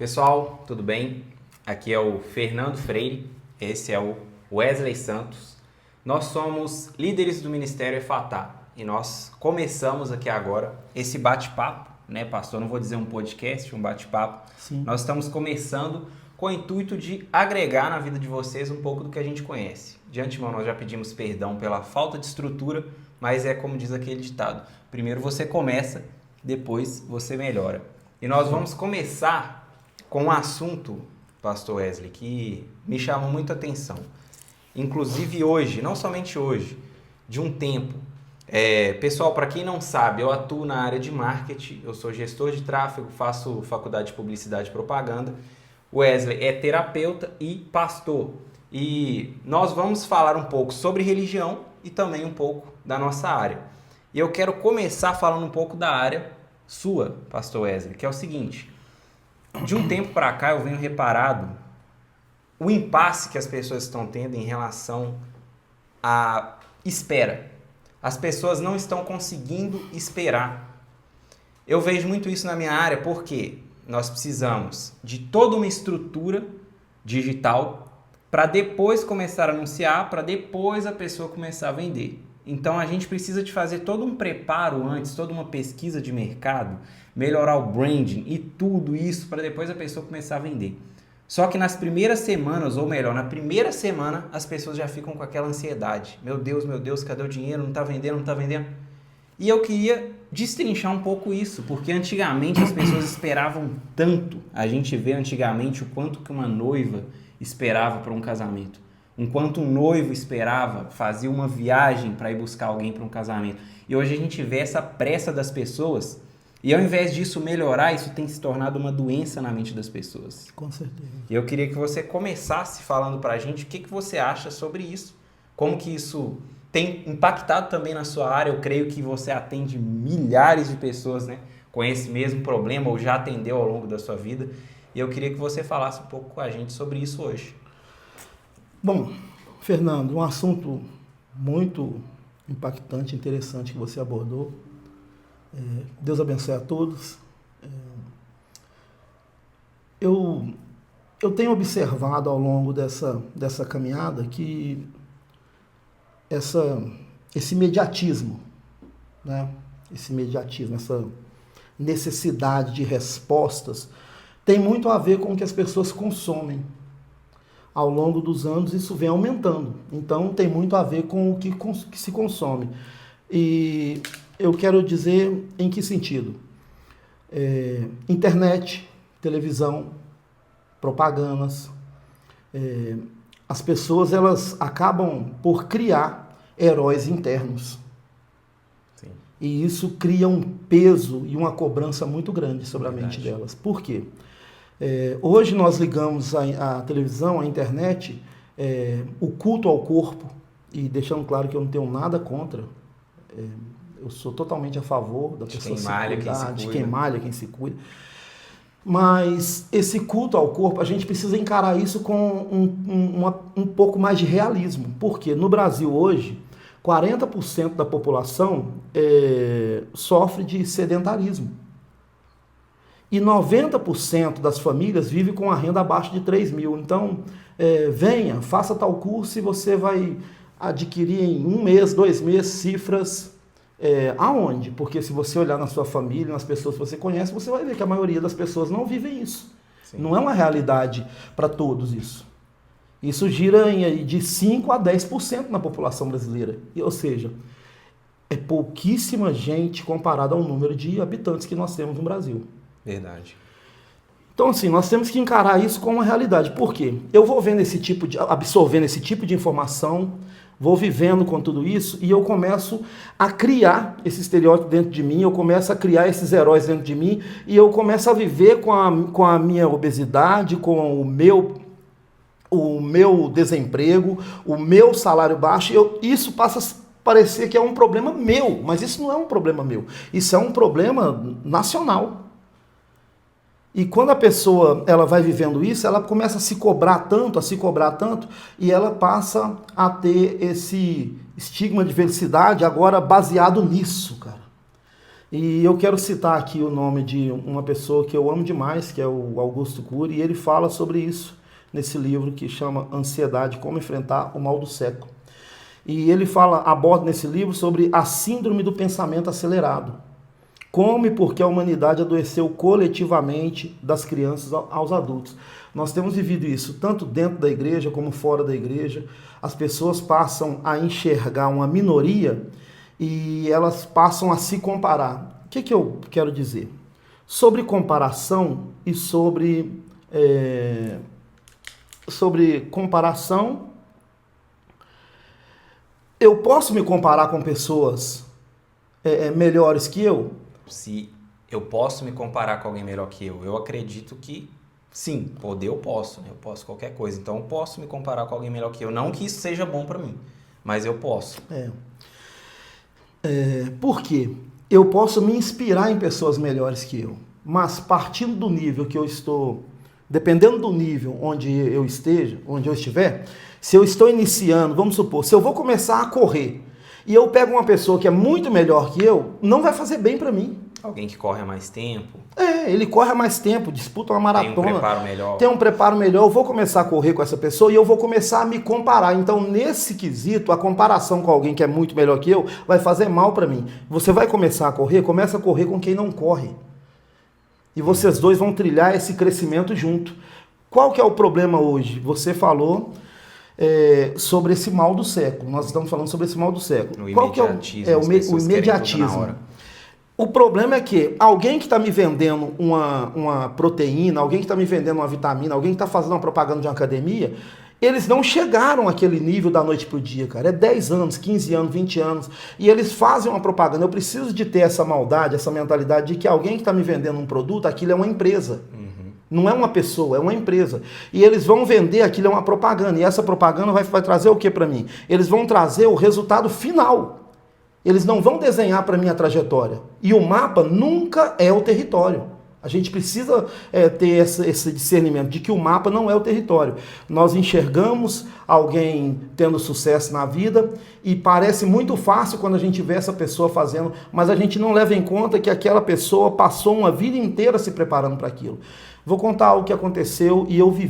Pessoal, tudo bem? Aqui é o Fernando Freire, esse é o Wesley Santos. Nós somos líderes do Ministério EFATá e nós começamos aqui agora esse bate-papo, né, pastor? Não vou dizer um podcast, um bate-papo. Sim. Nós estamos começando com o intuito de agregar na vida de vocês um pouco do que a gente conhece. De antemão, nós já pedimos perdão pela falta de estrutura, mas é como diz aquele ditado: primeiro você começa, depois você melhora. E nós vamos começar com um assunto, pastor Wesley, que me chamou muito a atenção. Inclusive hoje, não somente hoje, de um tempo. Pessoal, para quem não sabe, eu atuo na área de marketing, eu sou gestor de tráfego, faço faculdade de publicidade e propaganda. O Wesley é terapeuta e pastor. E nós vamos falar um pouco sobre religião e também um pouco da nossa área. E eu quero começar falando um pouco da área sua, pastor Wesley, que é o seguinte: de um tempo para cá eu venho reparado o impasse que as pessoas estão tendo em relação à espera. As pessoas não estão conseguindo esperar. Eu vejo muito isso na minha área porque nós precisamos de toda uma estrutura digital para depois começar a anunciar, para depois a pessoa começar a vender. Então a gente precisa de fazer todo um preparo antes, toda uma pesquisa de mercado, melhorar o branding e tudo isso para depois a pessoa começar a vender. Só que nas primeiras semanas, ou melhor, na primeira semana, as pessoas já ficam com aquela ansiedade. Meu Deus, cadê o dinheiro? Não está vendendo, não está vendendo. E eu queria destrinchar um pouco isso, porque antigamente as pessoas esperavam tanto. A gente vê antigamente o quanto que uma noiva esperava para um casamento. Enquanto um noivo esperava, fazia uma viagem para ir buscar alguém para um casamento. E hoje a gente vê essa pressa das pessoas e ao invés disso melhorar, isso tem se tornado uma doença na mente das pessoas. Com certeza. E eu queria que você começasse falando para a gente o que você acha sobre isso, como que isso tem impactado também na sua área. Eu creio que você atende milhares de pessoas, né, com esse mesmo problema ou já atendeu ao longo da sua vida. E eu queria que você falasse um pouco com a gente sobre isso hoje. Bom, Fernando, um assunto muito impactante, interessante que você abordou. Deus abençoe a todos. Eu tenho observado ao longo dessa caminhada que esse imediatismo, né? Esse imediatismo, essa necessidade de respostas tem muito a ver com o que as pessoas consomem. Ao longo dos anos isso vem aumentando, então tem muito a ver com o que se consome. E eu quero dizer em que sentido? Internet, televisão, propagandas, as pessoas elas acabam por criar heróis internos. Sim. E isso cria um peso e uma cobrança muito grande sobre a mente delas. Por quê? Hoje nós ligamos a televisão, a internet, o culto ao corpo, e deixando claro que eu não tenho nada contra, eu sou totalmente a favor da pessoa se cuidar, de quem malha, quem se cuida. Mas esse culto ao corpo, a gente precisa encarar isso com um pouco mais de realismo. Porque no Brasil hoje, 40% da população sofre de sedentarismo. E 90% das famílias vivem com a renda abaixo de 3 mil. Então, venha, faça tal curso e você vai adquirir em 1 mês, 2 meses, cifras. Aonde? Porque se você olhar na sua família, nas pessoas que você conhece, você vai ver que a maioria das pessoas não vivem isso. Sim. Não é uma realidade para todos isso. Isso gira de 5% a 10% na população brasileira. Ou seja, é pouquíssima gente comparado ao número de habitantes que nós temos no Brasil. Verdade. Então, assim, nós temos que encarar isso como uma realidade. Por quê? Eu vou absorvendo esse tipo de informação, vou vivendo com tudo isso e eu começo a criar esse estereótipo dentro de mim, eu começo a criar esses heróis dentro de mim e eu começo a viver com a minha obesidade, com o meu desemprego, o meu salário baixo. Isso passa a parecer que é um problema meu, mas isso não é um problema meu. Isso é um problema nacional. E quando a pessoa ela vai vivendo isso, ela começa a se cobrar tanto, e ela passa a ter esse estigma de felicidade agora baseado nisso, cara. E eu quero citar aqui o nome de uma pessoa que eu amo demais, que é o Augusto Cury, e ele fala sobre isso nesse livro que chama Ansiedade, Como Enfrentar o Mal do Século. E ele aborda nesse livro sobre a síndrome do pensamento acelerado. Como e por que a humanidade adoeceu coletivamente das crianças aos adultos. Nós temos vivido isso tanto dentro da igreja como fora da igreja. As pessoas passam a enxergar uma minoria e elas passam a se comparar. O que eu quero dizer? Sobre comparação e sobre comparação, eu posso me comparar com pessoas melhores que eu? Se eu posso me comparar com alguém melhor que eu acredito que sim, poder eu posso, né? Eu posso qualquer coisa. Então eu posso me comparar com alguém melhor que eu. Não que isso seja bom para mim, mas eu posso. Por quê? Eu posso me inspirar em pessoas melhores que eu, mas partindo do nível que eu estou, dependendo do nível onde eu estiver, se eu estou iniciando, vamos supor, se eu vou começar a correr e eu pego uma pessoa que é muito melhor que eu, não vai fazer bem para mim. Alguém que corre há mais tempo. Ele corre há mais tempo, disputa uma maratona. Tem um preparo melhor. Tem um preparo melhor, eu vou começar a correr com essa pessoa e eu vou começar a me comparar. Então, nesse quesito, a comparação com alguém que é muito melhor que eu vai fazer mal para mim. Você vai começar a correr, começa a correr com quem não corre. E vocês dois vão trilhar esse crescimento junto. Qual que é o problema hoje? Você falou sobre esse mal do século. Nós estamos falando sobre esse mal do século. O imediatismo. O imediatismo. O problema é que alguém que está me vendendo uma proteína, alguém que está me vendendo uma vitamina, alguém que está fazendo uma propaganda de uma academia, eles não chegaram àquele nível da noite para o dia, cara. É 10 anos, 15 anos, 20 anos. E eles fazem uma propaganda. Eu preciso de ter essa maldade, essa mentalidade de que alguém que está me vendendo um produto, aquilo é uma empresa. Não é uma pessoa, é uma empresa. E eles vão vender, aquilo é uma propaganda. E essa propaganda vai trazer o que para mim? Eles vão trazer o resultado final. Eles não vão desenhar para mim a trajetória. E o mapa nunca é o território. A gente precisa ter esse discernimento de que o mapa não é o território. Nós enxergamos alguém tendo sucesso na vida e parece muito fácil quando a gente vê essa pessoa fazendo, mas a gente não leva em conta que aquela pessoa passou uma vida inteira se preparando para aquilo. Vou contar o que aconteceu e eu vi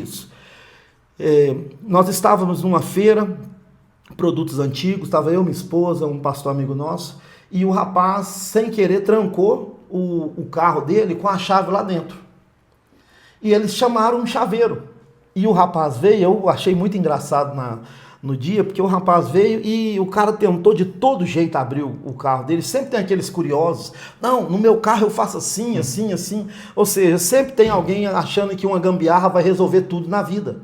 isso. Nós estávamos numa feira, produtos antigos, estava eu, minha esposa, um pastor amigo nosso, e o rapaz, sem querer, trancou o carro dele com a chave lá dentro. E eles chamaram um chaveiro. E o rapaz veio, eu achei muito engraçado no dia, porque o rapaz veio e o cara tentou de todo jeito abrir o carro dele. Sempre tem aqueles curiosos. Não, no meu carro eu faço assim, assim, assim. Ou seja, sempre tem alguém achando que uma gambiarra vai resolver tudo na vida.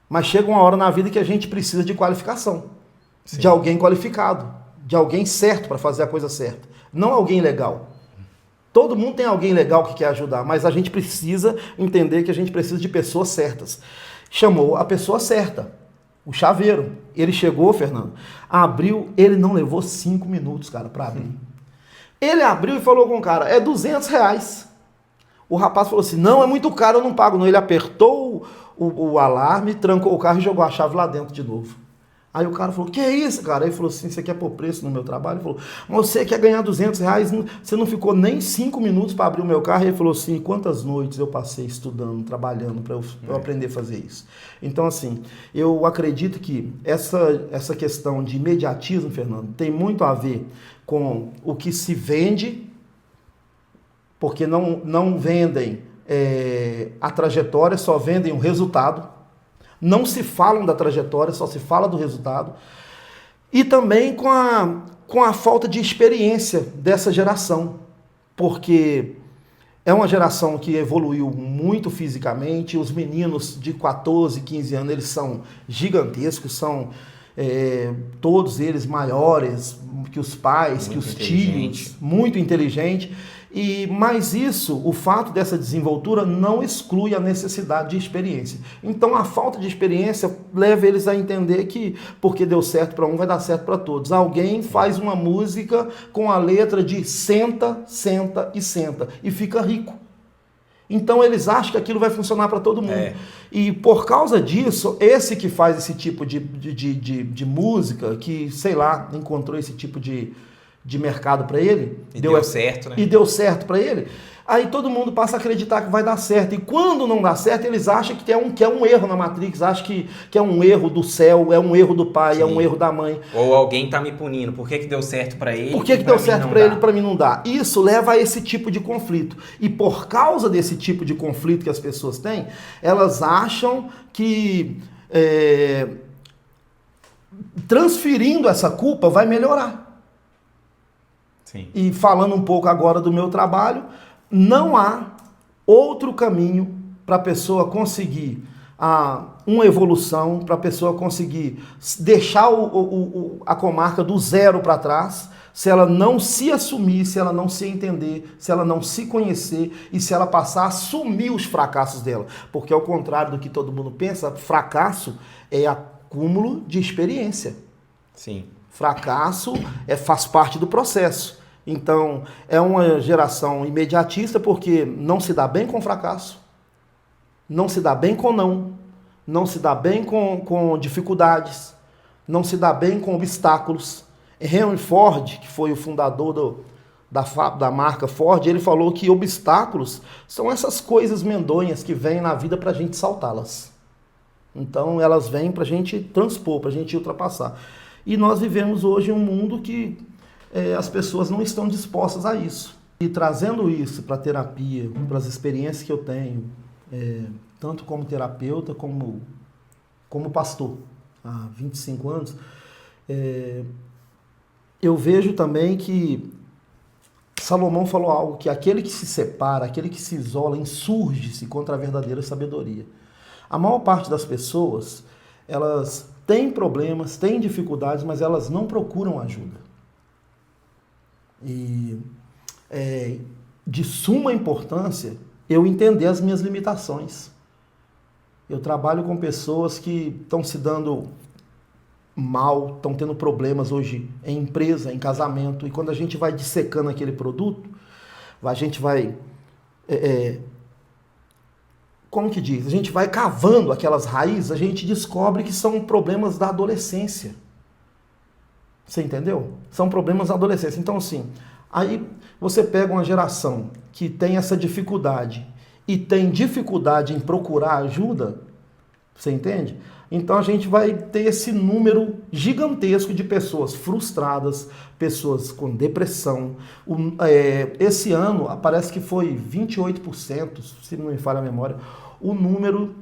Mas chega uma hora na vida que a gente precisa de qualificação. Sim. De alguém qualificado. De alguém certo para fazer a coisa certa. Não alguém legal. Todo mundo tem alguém legal que quer ajudar, mas a gente precisa entender que a gente precisa de pessoas certas. Chamou a pessoa certa, o chaveiro. Ele chegou, Fernando, abriu, ele não levou 5 minutos, cara, para abrir. Ele abriu e falou com o cara, é R$200. O rapaz falou assim, não, é muito caro, eu não pago não. Ele apertou o alarme, trancou o carro e jogou a chave lá dentro de novo. Aí o cara falou, que é isso, cara? Aí ele falou assim, você quer pôr preço no meu trabalho? Ele falou, mas você quer ganhar R$200, você não ficou nem 5 minutos para abrir o meu carro? E ele falou assim, quantas noites eu passei estudando, trabalhando para eu aprender a fazer isso? Então, assim, eu acredito que essa questão de imediatismo, Fernando, tem muito a ver com o que se vende, porque não vendem a trajetória, só vendem o resultado. Não se falam da trajetória, só se fala do resultado. E também com a falta de experiência dessa geração. Porque é uma geração que evoluiu muito fisicamente. Os meninos de 14, 15 anos, eles são gigantescos, são todos eles maiores que os pais, que os tios. Muito inteligente. Mas isso, o fato dessa desenvoltura não exclui a necessidade de experiência. Então a falta de experiência leva eles a entender que porque deu certo para um vai dar certo para todos. Alguém faz uma música com a letra de senta, senta e senta e fica rico. Então eles acham que aquilo vai funcionar para todo mundo. E por causa disso, esse que faz esse tipo de música, que sei lá, encontrou esse tipo de de mercado para ele. E deu certo, né? E deu certo para ele. Aí todo mundo passa a acreditar que vai dar certo. E quando não dá certo, eles acham que é um erro na Matrix, acham que é um erro do céu, é um erro do pai, é um erro da mãe. Ou alguém tá me punindo. Por que deu certo para ele? Por que deu certo para ele e para mim não dá? Isso leva a esse tipo de conflito. E por causa desse tipo de conflito que as pessoas têm, elas acham que transferindo essa culpa vai melhorar. Sim. E falando um pouco agora do meu trabalho, não há outro caminho para a pessoa conseguir uma evolução, para a pessoa conseguir deixar a comarca do zero para trás, se ela não se assumir, se ela não se entender, se ela não se conhecer e se ela passar a assumir os fracassos dela. Porque ao contrário do que todo mundo pensa, fracasso é acúmulo de experiência. Sim. Fracasso faz parte do processo. Então, é uma geração imediatista porque não se dá bem com fracasso, não se dá bem com não se dá bem com dificuldades, não se dá bem com obstáculos. Henry Ford, que foi o fundador da marca Ford, ele falou que obstáculos são essas coisas medonhas que vêm na vida para a gente saltá-las. Então, elas vêm para a gente transpor, para a gente ultrapassar. E nós vivemos hoje um mundo que as pessoas não estão dispostas a isso. E trazendo isso para a terapia, para as experiências que eu tenho, tanto como terapeuta como pastor, há 25 anos, eu vejo também que Salomão falou algo, que aquele que se separa, aquele que se isola, insurge-se contra a verdadeira sabedoria. A maior parte das pessoas, elas têm problemas, têm dificuldades, mas elas não procuram ajuda. E de suma importância eu entender as minhas limitações. Eu trabalho com pessoas que estão se dando mal, estão tendo problemas hoje em empresa, em casamento, e quando a gente vai dissecando aquele produto, a gente vai, como que diz? A gente vai cavando aquelas raízes, a gente descobre que são problemas da adolescência. Você entendeu? São problemas da adolescência. Então, assim, aí você pega uma geração que tem essa dificuldade e tem dificuldade em procurar ajuda, você entende? Então a gente vai ter esse número gigantesco de pessoas frustradas, pessoas com depressão. Esse ano, parece que foi 28%, se não me falha a memória, o número,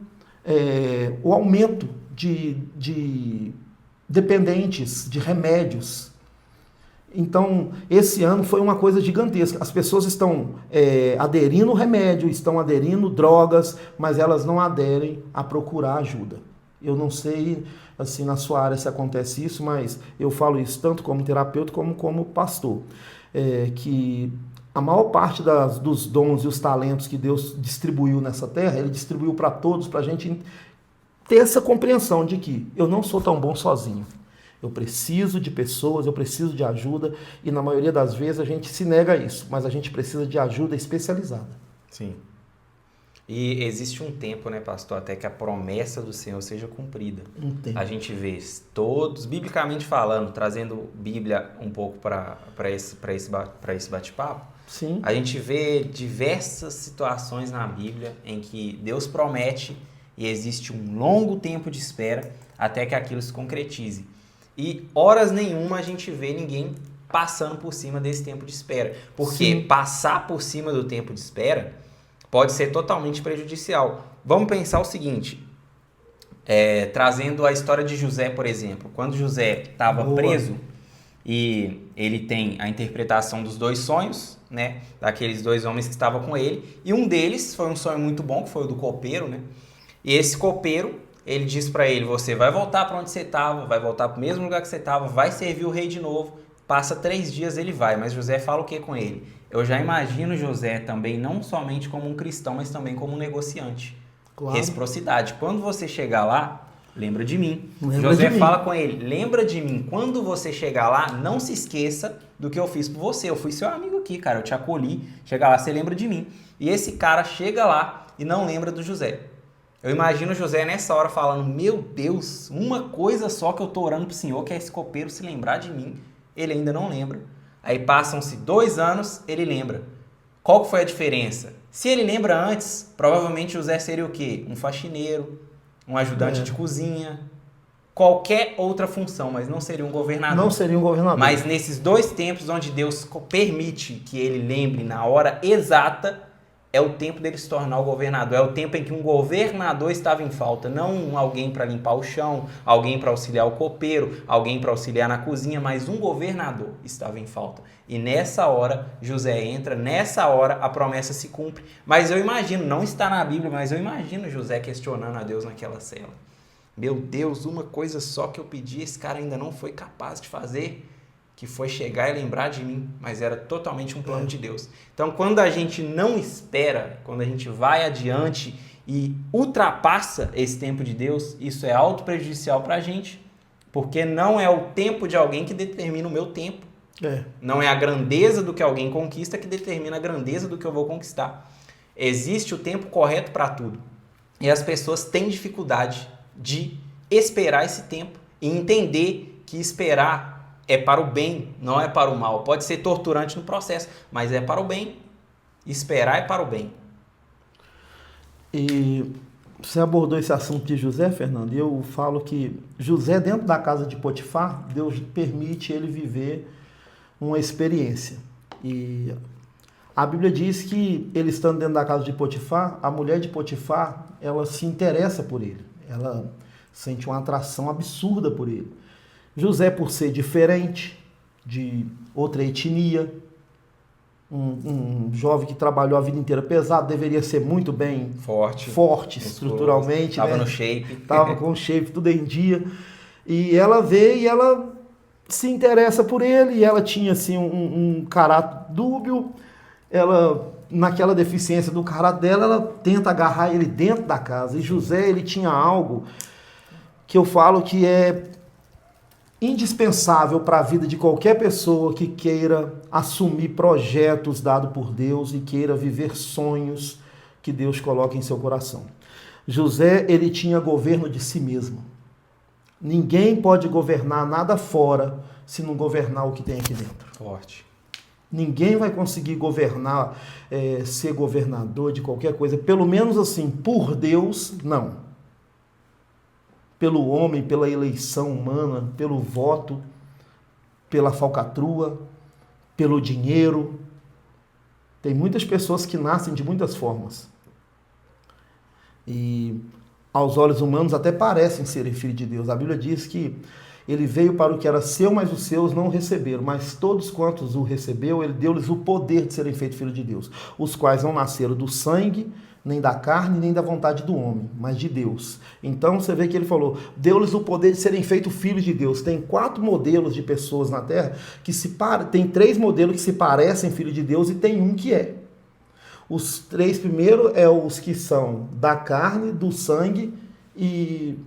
o aumento de dependentes de remédios. Então, esse ano foi uma coisa gigantesca. As pessoas estão aderindo remédio, estão aderindo drogas, mas elas não aderem a procurar ajuda. Eu não sei, assim, na sua área se acontece isso, mas eu falo isso tanto como terapeuta como pastor. Que a maior parte dos dons e os talentos que Deus distribuiu nessa terra, Ele distribuiu para todos, para a gente ter essa compreensão de que eu não sou tão bom sozinho. Eu preciso de pessoas, eu preciso de ajuda, e na maioria das vezes a gente se nega a isso, mas a gente precisa de ajuda especializada. Sim. E existe um tempo, né, pastor, até que a promessa do Senhor seja cumprida. A gente vê todos, biblicamente falando, trazendo Bíblia um pouco para esse bate-papo, sim, a gente vê diversas situações na Bíblia em que Deus promete e existe um longo tempo de espera até que aquilo se concretize. E horas nenhuma a gente vê ninguém passando por cima desse tempo de espera. Porque sim, passar por cima do tempo de espera pode ser totalmente prejudicial. Vamos pensar o seguinte, trazendo a história de José, por exemplo. Quando José estava preso e ele tem a interpretação dos 2 sonhos, né, daqueles 2 homens que estavam com ele, e um deles foi um sonho muito bom, que foi o do copeiro, né? E esse copeiro, ele diz para ele, você vai voltar para onde você estava, vai voltar para o mesmo lugar que você estava, vai servir o rei de novo, passa 3 dias ele vai, mas José fala o que com ele? Eu já imagino José também não somente como um cristão, mas também como um negociante. Claro. Reciprocidade. Quando você chegar lá, lembra de mim. José fala com ele, lembra de mim. Quando você chegar lá, não se esqueça do que eu fiz por você. Eu fui seu amigo aqui, cara, eu te acolhi. Chega lá, você lembra de mim. E esse cara chega lá e não lembra do José. Eu imagino José nessa hora falando, meu Deus, uma coisa só que eu tô orando pro Senhor, que é esse copeiro se lembrar de mim. Ele ainda não lembra. Aí passam-se 2 anos, ele lembra. Qual que foi a diferença? Se ele lembra antes, provavelmente José seria o quê? Um faxineiro, um ajudante de cozinha, qualquer outra função, mas não seria um governador. Não seria um governador. Mas nesses 2 tempos onde Deus permite que ele lembre na hora exata, é o tempo dele se tornar o governador. É o tempo em que um governador estava em falta. Não alguém para limpar o chão, alguém para auxiliar o copeiro, alguém para auxiliar na cozinha, mas um governador estava em falta. E nessa hora, José entra, nessa hora a promessa se cumpre. Mas eu imagino, não está na Bíblia, mas eu imagino José questionando a Deus naquela cela. Meu Deus, uma coisa só que eu pedi, esse cara ainda não foi capaz de fazer, que foi chegar e lembrar de mim, mas era totalmente um plano de Deus. Então, quando a gente não espera, quando a gente vai adiante e ultrapassa esse tempo de Deus, isso é auto-prejudicial para a gente, porque não é o tempo de alguém que determina o meu tempo. Não é a grandeza do que alguém conquista que determina a grandeza do que eu vou conquistar. Existe o tempo correto para tudo. E as pessoas têm dificuldade de esperar esse tempo e entender que esperar é para o bem, não é para o mal. Pode ser torturante no processo, mas é para o bem. Esperar é para o bem. E você abordou esse assunto de José, Fernando, e eu falo que José, dentro da casa de Potifar, Deus permite ele viver uma experiência. E a Bíblia diz que ele estando dentro da casa de Potifar, a mulher de Potifar, ela se interessa por ele. Ela sente uma atração absurda por ele. José, por ser diferente, de outra etnia, um jovem que trabalhou a vida inteira pesado, deveria ser muito bem forte estruturalmente. Estava no shape. Estava com o shape tudo em dia. E ela vê e ela se interessa por ele, e ela tinha assim, um caráter dúbio. Ela, naquela deficiência do caráter dela, ela tenta agarrar ele dentro da casa. E José, ele tinha algo que eu falo que é indispensável para a vida de qualquer pessoa que queira assumir projetos dados por Deus e queira viver sonhos que Deus coloca em seu coração. José, ele tinha governo de si mesmo. Ninguém pode governar nada fora se não governar o que tem aqui dentro. Forte. Ninguém vai conseguir governar, ser governador de qualquer coisa, pelo menos assim, por Deus, não. Pelo homem, pela eleição humana, pelo voto, pela falcatrua, pelo dinheiro. Tem muitas pessoas que nascem de muitas formas. E aos olhos humanos até parecem serem filhos de Deus. A Bíblia diz que ele veio para o que era seu, mas os seus não o receberam. Mas todos quantos o recebeu, ele deu-lhes o poder de serem feitos filhos de Deus. Os quais não nasceram do sangue, nem da carne, nem da vontade do homem, mas de Deus. Então você vê que ele falou, deu-lhes o poder de serem feitos filhos de Deus. Tem 4 modelos de pessoas na Terra, tem 3 modelos que se parecem filhos de Deus e tem um que é. Os 3 primeiros é os que são da carne, do sangue e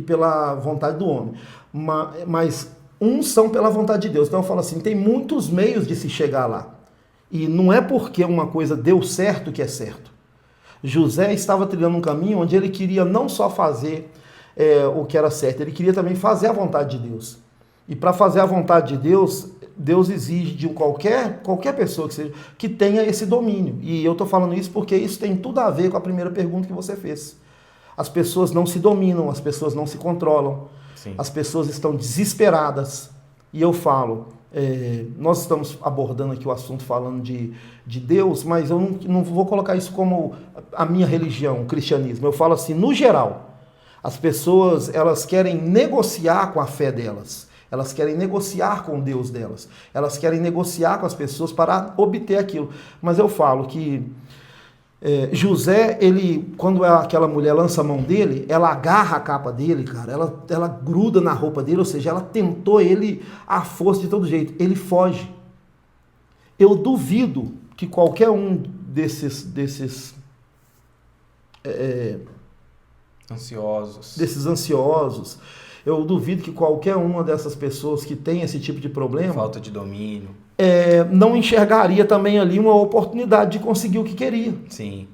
pela vontade do homem. Mas uns são pela vontade de Deus. Então eu falo assim, tem muitos meios de se chegar lá. E não é porque uma coisa deu certo que é certo. José estava trilhando um caminho onde ele queria não só fazer o que era certo, ele queria também fazer a vontade de Deus. E para fazer a vontade de Deus, Deus exige de qualquer pessoa que tenha esse domínio. E eu estou falando isso porque isso tem tudo a ver com a primeira pergunta que você fez. As pessoas não se dominam, as pessoas não se controlam, Sim. As pessoas estão desesperadas. E eu falo... nós estamos abordando aqui o assunto falando de Deus, mas eu não vou colocar isso como a minha religião, o cristianismo. Eu falo assim, no geral, as pessoas, elas querem negociar com a fé delas, elas querem negociar com o Deus delas, elas querem negociar com as pessoas para obter aquilo. Mas eu falo que José, ele, quando aquela mulher lança a mão dele, ela agarra a capa dele, cara, ela gruda na roupa dele, ou seja, ela tentou ele à força de todo jeito, ele foge. Eu duvido que qualquer um desses ansiosos, eu duvido que qualquer uma dessas pessoas que tem esse tipo de problema, falta de domínio, não enxergaria também ali uma oportunidade de conseguir o que queria. Sim.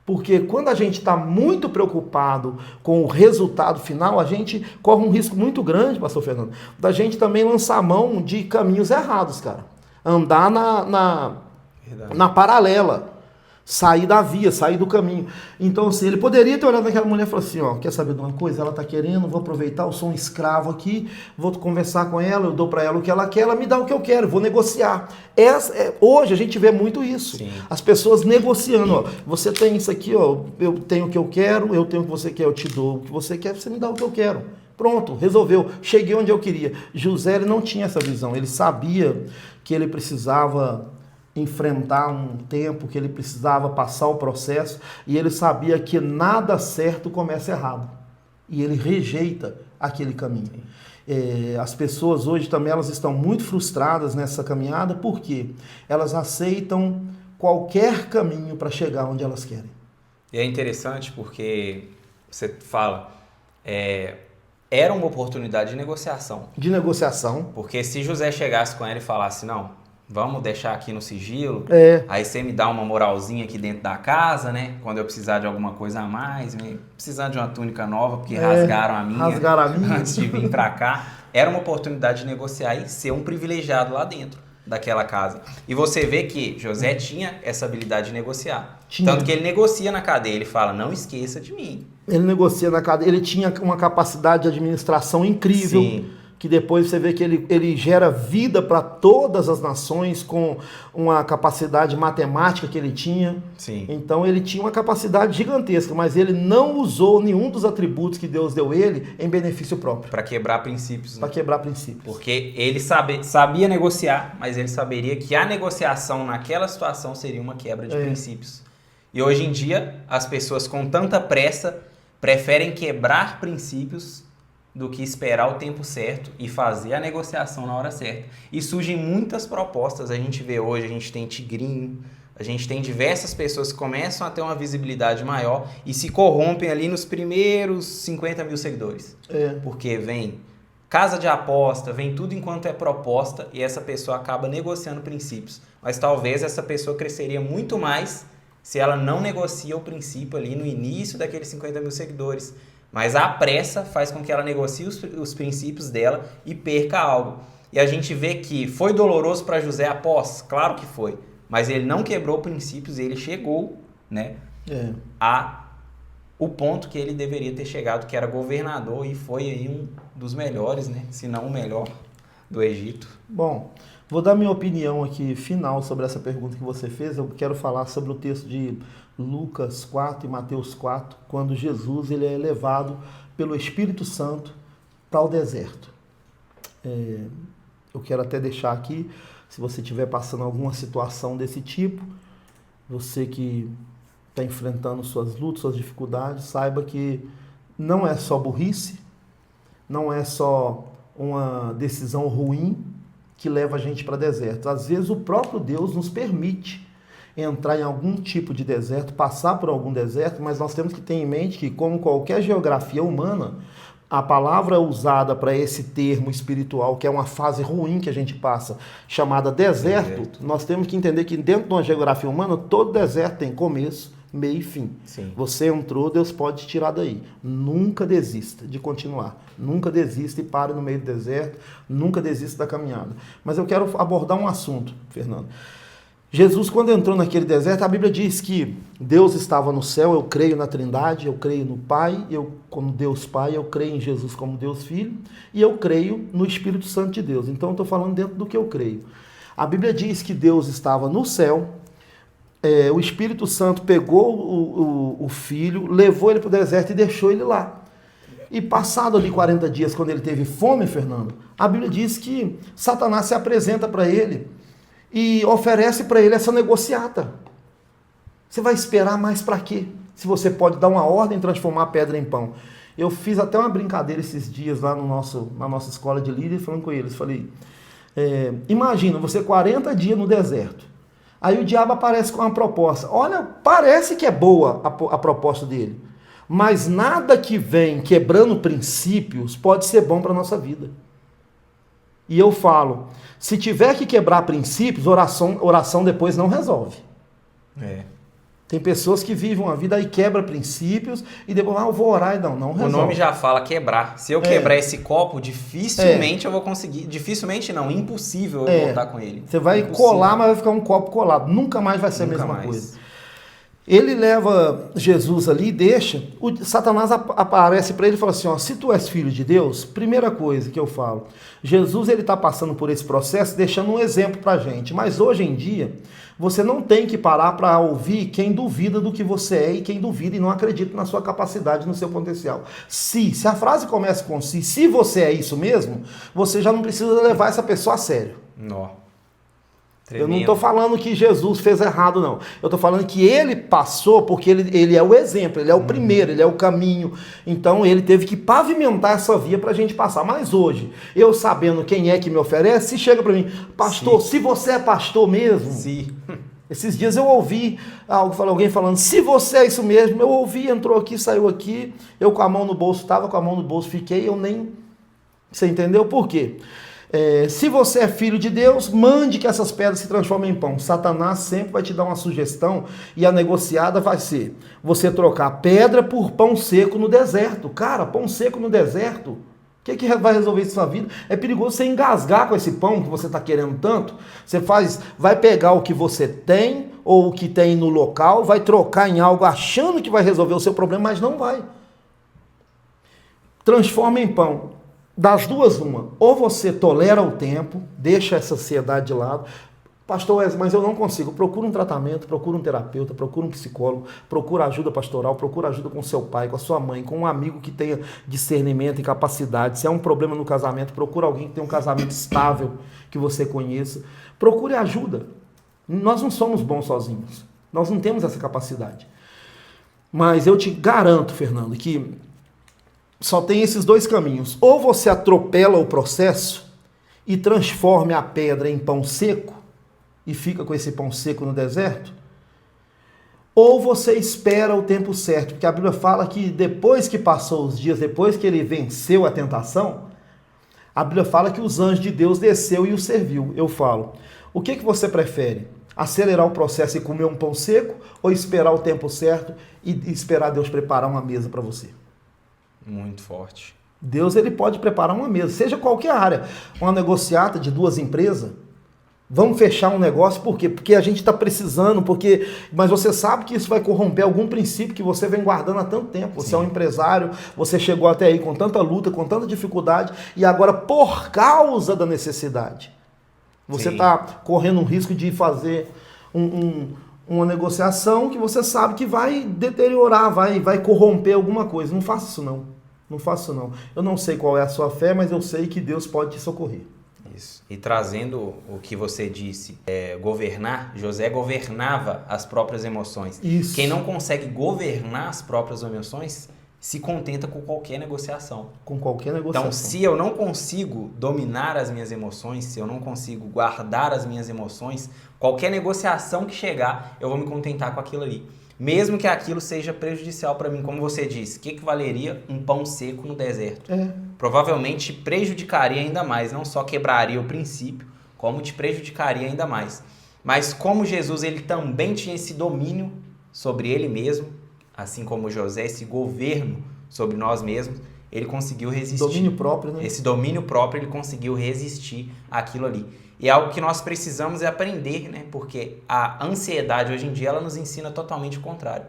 Porque quando a gente está muito preocupado com o resultado final, a gente corre um risco muito grande, pastor Fernando, da gente também lançar a mão de caminhos errados, cara. Andar na paralela. Sair da via, sair do caminho. Então, assim, ele poderia ter olhado naquela mulher e falado assim, ó, quer saber de uma coisa? Ela tá querendo, vou aproveitar, eu sou um escravo aqui, vou conversar com ela, eu dou para ela o que ela quer, ela me dá o que eu quero, vou negociar. Hoje a gente vê muito isso. Sim. As pessoas negociando, ó, você tem isso aqui, ó, eu tenho o que eu quero, eu tenho o que você quer, eu te dou o que você quer, você me dá o que eu quero. Pronto, resolveu, cheguei onde eu queria. José, ele não tinha essa visão, ele sabia que ele precisava enfrentar um tempo, que ele precisava passar o processo, e ele sabia que nada certo começa errado. E ele rejeita aquele caminho. As pessoas hoje também elas estão muito frustradas nessa caminhada, porque elas aceitam qualquer caminho para chegar onde elas querem. E é interessante porque você fala, era uma oportunidade de negociação. De negociação. Porque se José chegasse com ela e falasse, não, vamos deixar aqui no sigilo, aí você me dá uma moralzinha aqui dentro da casa, né? Quando eu precisar de alguma coisa a mais, precisar de uma túnica nova, porque rasgaram a minha antes de vir pra cá. Era uma oportunidade de negociar e ser um privilegiado lá dentro daquela casa. E você vê que José tinha essa habilidade de negociar. Tanto que ele negocia na cadeia, ele fala, não esqueça de mim. Ele negocia na cadeia, ele tinha uma capacidade de administração incrível. Sim. Que depois você vê que ele gera vida para todas as nações com uma capacidade matemática que ele tinha. Sim. Então ele tinha uma capacidade gigantesca, mas ele não usou nenhum dos atributos que Deus deu ele em benefício próprio. Para quebrar princípios. Né? Para quebrar princípios. Porque ele sabia negociar, mas ele saberia que a negociação naquela situação seria uma quebra de princípios. E hoje em dia, as pessoas com tanta pressa preferem quebrar princípios do que esperar o tempo certo e fazer a negociação na hora certa. E surgem muitas propostas, a gente vê hoje, a gente tem Tigrinho, a gente tem diversas pessoas que começam a ter uma visibilidade maior e se corrompem ali nos primeiros 50 mil seguidores. Porque vem casa de aposta, vem tudo enquanto é proposta e essa pessoa acaba negociando princípios. Mas talvez essa pessoa cresceria muito mais se ela não negocia o princípio ali no início daqueles 50 mil seguidores. Mas a pressa faz com que ela negocie os princípios dela e perca algo. E a gente vê que foi doloroso para José após, claro que foi. Mas ele não quebrou princípios e ele chegou, né, a o ponto que ele deveria ter chegado, que era governador, e foi aí um dos melhores, né, se não o melhor do Egito. Bom, vou dar minha opinião aqui final sobre essa pergunta que você fez. Eu quero falar sobre o texto de Lucas 4 e Mateus 4, quando Jesus ele é levado pelo Espírito Santo para o deserto. Eu quero até deixar aqui, se você estiver passando alguma situação desse tipo, você que está enfrentando suas lutas, suas dificuldades, saiba que não é só burrice, não é só uma decisão ruim que leva a gente para deserto. Às vezes o próprio Deus nos permite entrar em algum tipo de deserto, passar por algum deserto, mas nós temos que ter em mente que, como qualquer geografia humana, a palavra usada para esse termo espiritual, que é uma fase ruim que a gente passa, chamada deserto, nós temos que entender que dentro de uma geografia humana, todo deserto tem começo, meio e fim. Sim. Você entrou, Deus pode te tirar daí. Nunca desista de continuar. Nunca desista e pare no meio do deserto. Nunca desista da caminhada. Mas eu quero abordar um assunto, Fernando. Jesus, quando entrou naquele deserto, a Bíblia diz que Deus estava no céu, eu creio na Trindade, eu creio no Pai, eu como Deus Pai, eu creio em Jesus como Deus Filho, e eu creio no Espírito Santo de Deus. Então eu estou falando dentro do que eu creio. A Bíblia diz que Deus estava no céu, o Espírito Santo pegou o Filho, levou ele para o deserto e deixou ele lá. E passado ali 40 dias, quando ele teve fome, Fernando, a Bíblia diz que Satanás se apresenta para ele e oferece para ele essa negociata. Você vai esperar mais para quê? Se você pode dar uma ordem e transformar a pedra em pão. Eu fiz até uma brincadeira esses dias lá na nossa escola de líderes, falando com eles. Falei, imagina você 40 dias no deserto. Aí o diabo aparece com uma proposta. Olha, parece que é boa a proposta dele. Mas nada que vem quebrando princípios pode ser bom para a nossa vida. E eu falo, se tiver que quebrar princípios, oração depois não resolve. Tem pessoas que vivem uma vida e quebra princípios e depois, eu vou orar e não resolve. O nome já fala quebrar. Se eu quebrar esse copo, dificilmente eu vou conseguir. Dificilmente não, impossível eu voltar com ele. Você vai colar, mas vai ficar um copo colado. Nunca mais vai ser a mesma coisa. Ele leva Jesus ali e deixa. Satanás aparece para ele e fala assim, ó, se tu és filho de Deus, primeira coisa que eu falo, Jesus ele está passando por esse processo, deixando um exemplo para a gente. Mas hoje em dia, você não tem que parar para ouvir quem duvida do que você é e quem duvida e não acredita na sua capacidade, no seu potencial. Se a frase começa com se você é isso mesmo, você já não precisa levar essa pessoa a sério. Não. Eu não estou falando que Jesus fez errado, não. Eu estou falando que ele passou porque ele é o exemplo, ele é o primeiro, ele é o caminho. Então ele teve que pavimentar essa via para a gente passar. Mas hoje, eu sabendo quem é que me oferece, se chega para mim, pastor, se você é pastor mesmo... Sim. Esses dias eu ouvi alguém falando, se você é isso mesmo, eu ouvi, entrou aqui, saiu aqui, eu com a mão no bolso, estava com a mão no bolso, fiquei, eu nem... Você entendeu por quê? Se você é filho de Deus, mande que essas pedras se transformem em pão. Satanás sempre vai te dar uma sugestão e a negociada vai ser você trocar pedra por pão seco no deserto. Cara, pão seco no deserto, o que vai resolver isso na sua vida? É perigoso você engasgar com esse pão que você está querendo tanto. Você vai pegar o que você tem ou o que tem no local, vai trocar em algo achando que vai resolver o seu problema, mas não vai. Transforma em pão. Das duas, uma. Ou você tolera o tempo, deixa essa ansiedade de lado. Pastor Wesley, mas eu não consigo. Procura um tratamento, procura um terapeuta, procura um psicólogo, procura ajuda pastoral, procura ajuda com seu pai, com a sua mãe, com um amigo que tenha discernimento e capacidade. Se é um problema no casamento, procura alguém que tenha um casamento estável, que você conheça. Procure ajuda. Nós não somos bons sozinhos. Nós não temos essa capacidade. Mas eu te garanto, Fernando, que só tem esses dois caminhos. Ou você atropela o processo e transforma a pedra em pão seco e fica com esse pão seco no deserto, ou você espera o tempo certo, porque a Bíblia fala que depois que passou os dias, depois que ele venceu a tentação, a Bíblia fala que os anjos de Deus desceu e o serviu. Eu falo, o que você prefere? Acelerar o processo e comer um pão seco ou esperar o tempo certo e esperar Deus preparar uma mesa para você? Muito forte. Deus ele pode preparar uma mesa, seja qualquer área. Uma negociata de duas empresas, vamos fechar um negócio, por quê? Porque a gente está precisando, mas você sabe que isso vai corromper algum princípio que você vem guardando há tanto tempo. Você é um empresário, você chegou até aí com tanta luta, com tanta dificuldade, e agora por causa da necessidade, você está correndo um risco de fazer uma negociação que você sabe que vai deteriorar, vai corromper alguma coisa. Não faça isso não. Não faça isso não. Eu não sei qual é a sua fé, mas eu sei que Deus pode te socorrer. Isso. E trazendo o que você disse, governar, José governava as próprias emoções. Isso. Quem não consegue governar as próprias emoções se contenta com qualquer negociação. Com qualquer negociação. Então, se eu não consigo dominar as minhas emoções, se eu não consigo guardar as minhas emoções, qualquer negociação que chegar, eu vou me contentar com aquilo ali. Mesmo que aquilo seja prejudicial para mim, como você disse, o que valeria um pão seco no deserto? Provavelmente prejudicaria ainda mais, não só quebraria o princípio, como te prejudicaria ainda mais. Mas como Jesus ele também tinha esse domínio sobre ele mesmo, assim como José, esse governo sobre nós mesmos, ele conseguiu resistir. Domínio próprio, né? Esse domínio próprio, ele conseguiu resistir àquilo ali. E é algo que nós precisamos aprender, né? Porque a ansiedade hoje em dia, ela nos ensina totalmente o contrário.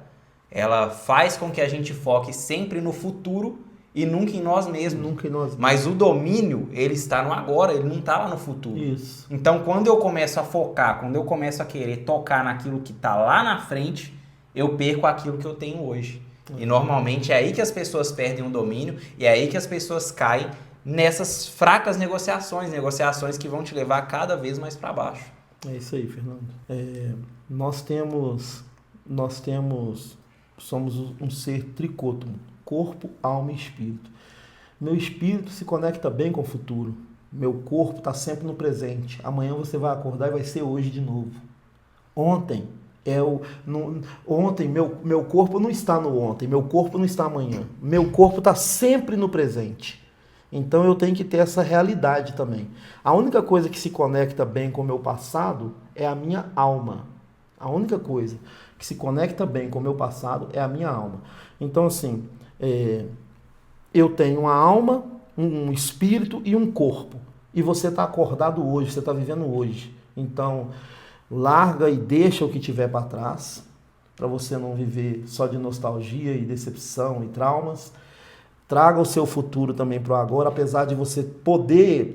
Ela faz com que a gente foque sempre no futuro e nunca em nós mesmos. Nunca em nós mesmos. Mas o domínio, ele está no agora, ele não está lá no futuro. Isso. Então, quando eu começo a focar, quando eu começo a querer tocar naquilo que está lá na frente, eu perco aquilo que eu tenho hoje. E normalmente é aí que as pessoas perdem o domínio e é aí que as pessoas caem nessas fracas negociações que vão te levar cada vez mais para baixo. É isso aí, Fernando. Somos um ser tricôtomo, corpo, alma e espírito. Meu espírito se conecta bem com o futuro. Meu corpo está sempre no presente. Amanhã você vai acordar e vai ser hoje de novo. Ontem, meu corpo não está no ontem, meu corpo não está amanhã. Meu corpo está sempre no presente. Então eu tenho que ter essa realidade também. A única coisa que se conecta bem com o meu passado é a minha alma. A única coisa que se conecta bem com o meu passado é a minha alma. Então, assim, eu tenho uma alma, um espírito e um corpo. E você está acordado hoje, você está vivendo hoje. Então, larga e deixa o que tiver para trás, para você não viver só de nostalgia e decepção e traumas. Traga o seu futuro também para o agora, apesar de você poder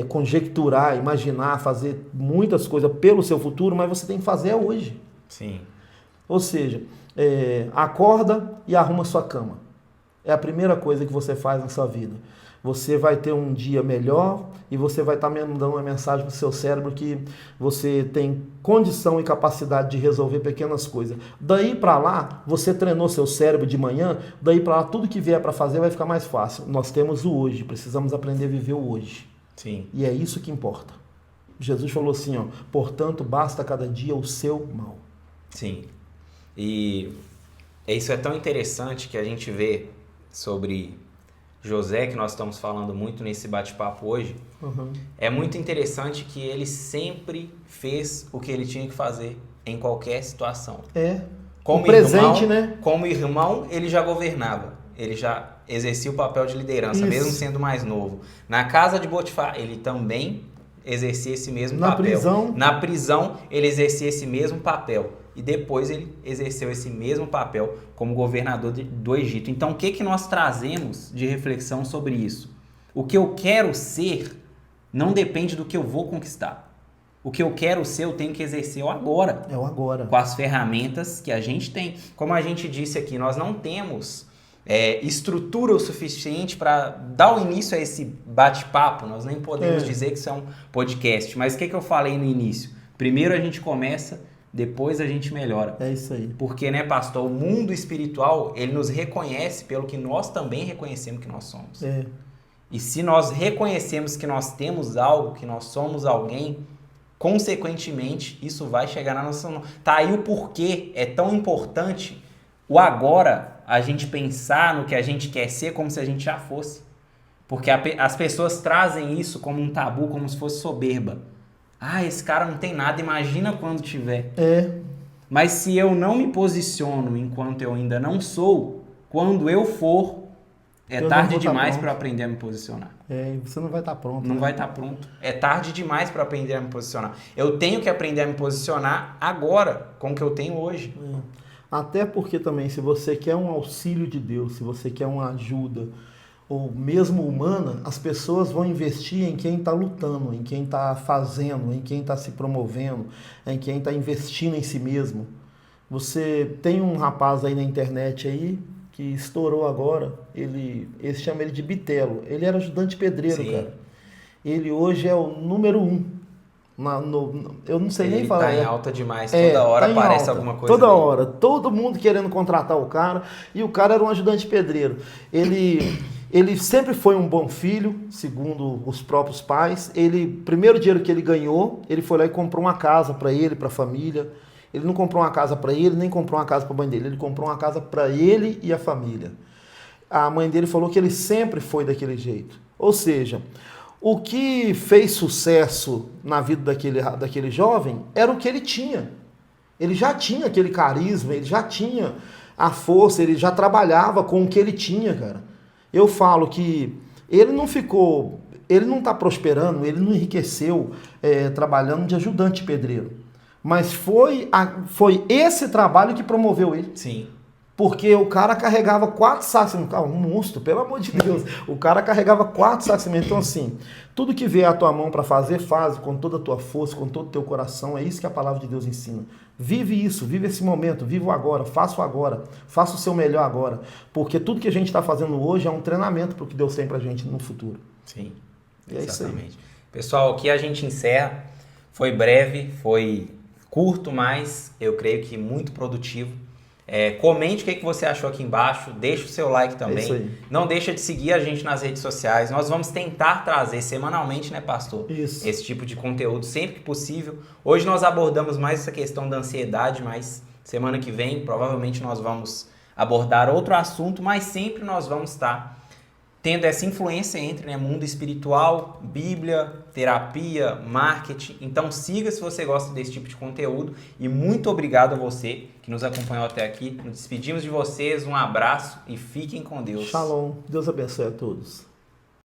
conjecturar, imaginar, fazer muitas coisas pelo seu futuro, mas você tem que fazer hoje. Sim. Ou seja, acorda e arruma sua cama. É a primeira coisa que você faz na sua vida. Você vai ter um dia melhor e você vai estar mandando uma mensagem para o seu cérebro que você tem condição e capacidade de resolver pequenas coisas. Daí para lá, você treinou seu cérebro de manhã, daí para lá tudo que vier para fazer vai ficar mais fácil. Nós temos o hoje, precisamos aprender a viver o hoje. Sim. E é isso que importa. Jesus falou assim, ó, portanto, basta cada dia o seu mal. Sim. E isso é tão interessante que a gente vê sobre José, que nós estamos falando muito nesse bate-papo hoje. Uhum. É muito interessante que ele sempre fez o que ele tinha que fazer em qualquer situação. Como presente, irmão, né? Como irmão, ele já governava. Ele já exercia o papel de liderança, mesmo sendo mais novo. Na casa de Potifar, ele também exercia esse mesmo papel. Na prisão, ele exercia esse mesmo papel. E depois ele exerceu esse mesmo papel como governador do Egito. Então, o que nós trazemos de reflexão sobre isso? O que eu quero ser não depende do que eu vou conquistar. O que eu quero ser, eu tenho que exercer o agora. É o agora. Com as ferramentas que a gente tem. Como a gente disse aqui, nós não temos estrutura o suficiente para dar o início a esse bate-papo. Nós nem podemos dizer que isso é um podcast. Mas o que eu falei no início? Primeiro a gente começa, depois a gente melhora. É isso aí. Porque, né, pastor, o mundo espiritual, ele nos reconhece pelo que nós também reconhecemos que nós somos. E se nós reconhecemos que nós temos algo, que nós somos alguém, consequentemente, isso vai chegar na nossa mão. Tá aí o porquê é tão importante o agora, a gente pensar no que a gente quer ser como se a gente já fosse. Porque as pessoas trazem isso como um tabu, como se fosse soberba. Ah, esse cara não tem nada, imagina quando tiver. Mas se eu não me posiciono enquanto eu ainda não sou, quando eu for, tarde demais para aprender a me posicionar. Você não vai estar pronto. Não vai estar pronto. É tarde demais para aprender a me posicionar. Eu tenho que aprender a me posicionar agora, com o que eu tenho hoje. Até porque também, se você quer um auxílio de Deus, se você quer uma ajuda, ou mesmo humana, as pessoas vão investir em quem está lutando, em quem está fazendo, em quem está se promovendo, em quem está investindo em si mesmo. Você tem um rapaz aí na internet aí que estourou agora, eles chamam ele de Bitelo. Ele era ajudante pedreiro, cara. Ele hoje é o número 1. Eu não sei nem falar. Ele tá em alta demais, toda hora aparece alguma coisa. Toda hora, todo mundo querendo contratar o cara, e o cara era um ajudante pedreiro. Ele sempre foi um bom filho, segundo os próprios pais. Primeiro dinheiro que ele ganhou, ele foi lá e comprou uma casa para ele, para a família. Ele não comprou uma casa para ele, nem comprou uma casa para a mãe dele. Ele comprou uma casa para ele e a família. A mãe dele falou que ele sempre foi daquele jeito. Ou seja, o que fez sucesso na vida daquele jovem era o que ele tinha. Ele já tinha aquele carisma, ele já tinha a força, ele já trabalhava com o que ele tinha, cara. Eu falo que ele não está prosperando, ele não enriqueceu trabalhando de ajudante pedreiro. Mas foi esse trabalho que promoveu ele. Sim. Porque o cara carregava 4 sacos de cimento. Um monstro, pelo amor de Deus. O cara carregava 4 sacos de cimento. Então, assim, tudo que vier à tua mão para fazer, faz com toda a tua força, com todo o teu coração. É isso que a palavra de Deus ensina. Vive isso, vive esse momento, vive o agora, faça o seu melhor agora. Porque tudo que a gente está fazendo hoje é um treinamento para o que Deus tem para a gente no futuro. Sim, exatamente. É isso aí. Pessoal, aqui a gente encerra. Foi breve, foi curto, mas eu creio que muito produtivo. Comente o que você achou aqui embaixo, deixa o seu like também. Não deixa de seguir a gente nas redes sociais. Nós vamos tentar trazer semanalmente, né, pastor? Isso. Esse tipo de conteúdo sempre que possível. Hoje nós abordamos mais essa questão da ansiedade, mas semana que vem provavelmente nós vamos abordar outro assunto, mas sempre nós vamos estar tendo essa influência entre, né, mundo espiritual, Bíblia, terapia, marketing. Então siga se você gosta desse tipo de conteúdo e muito obrigado a você que nos acompanhou até aqui. Nos despedimos de vocês, um abraço e fiquem com Deus. Shalom, Deus abençoe a todos.